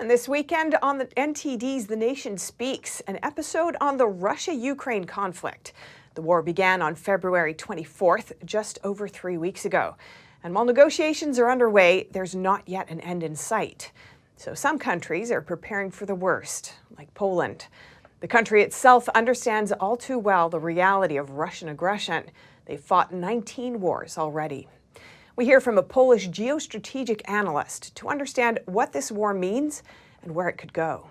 And this weekend on the NTD's The Nation Speaks, an episode on the Russia-Ukraine conflict. The war began on February 24th, just over 3 weeks ago. And while negotiations are underway, there's not yet an end in sight. So some countries are preparing for the worst, like Poland. The country itself understands all too well the reality of Russian aggression. They've fought 19 wars already. We hear from a Polish geostrategic analyst to understand what this war means and where it could go.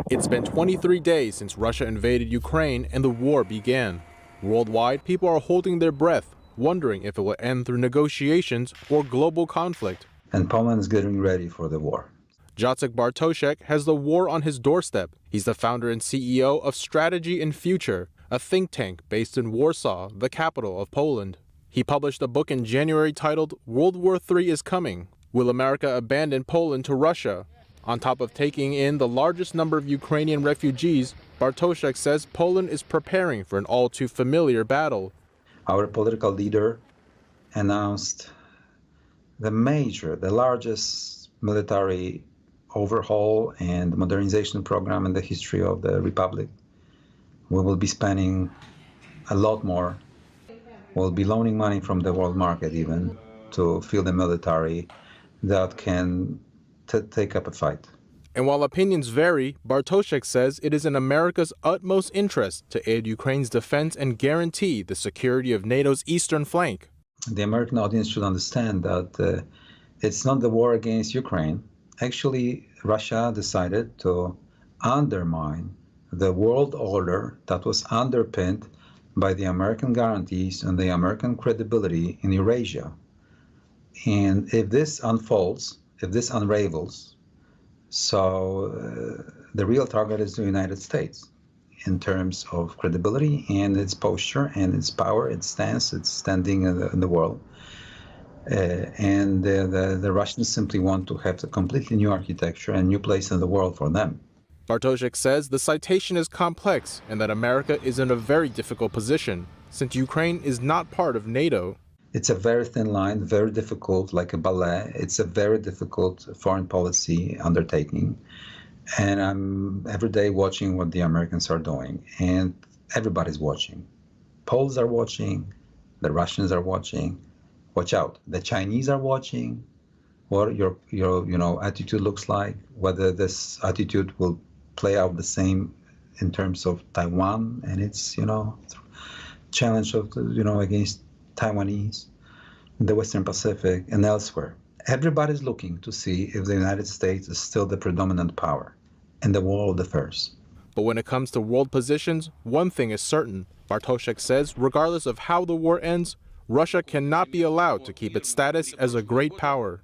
It's been 23 days since Russia invaded Ukraine and the war began. Worldwide, people are holding their breath, wondering if it will end through negotiations or global conflict. And Poland is getting ready for the war. Jacek Bartoszek has the war on his doorstep. He's the founder and CEO of Strategy and Future, a think tank based in Warsaw, the capital of Poland. He published a book in January titled World War III is Coming. Will America abandon Poland to Russia? On top of taking in the largest number of Ukrainian refugees, Bartoszek says Poland is preparing for an all too familiar battle. Our political leader announced the largest military overhaul and modernization program in the history of the Republic. We will be spending a lot more. We'll be loaning money from the world market even to field a military that can take up a fight. And while opinions vary, Bartoszek says it is in America's utmost interest to aid Ukraine's defense and guarantee the security of NATO's eastern flank. The American audience should understand that it's not the war against Ukraine. Actually, Russia decided to undermine the world order that was underpinned by the American guarantees and the American credibility in Eurasia. And if this unfolds, if this unravels, so the real target is the United States in terms of credibility and its posture and its power, its stance, its standing in the world. And the Russians simply want to have a completely new architecture and new place in the world for them. Bartoszek says the citation is complex and that America is in a very difficult position since Ukraine is not part of NATO. It's a very thin line, very difficult, like a ballet. It's a very difficult foreign policy undertaking. And I'm every day watching what the Americans are doing, and everybody's watching. Poles are watching, the Russians are watching. Watch out, the Chinese are watching what your attitude looks like, whether this attitude will play out the same in terms of Taiwan and its challenge of against Taiwanese, the Western Pacific and elsewhere. Everybody's looking to see if the United States is still the predominant power in the world affairs. But when it comes to world positions, one thing is certain. Bartoszek says regardless of how the war ends, Russia cannot be allowed to keep its status as a great power.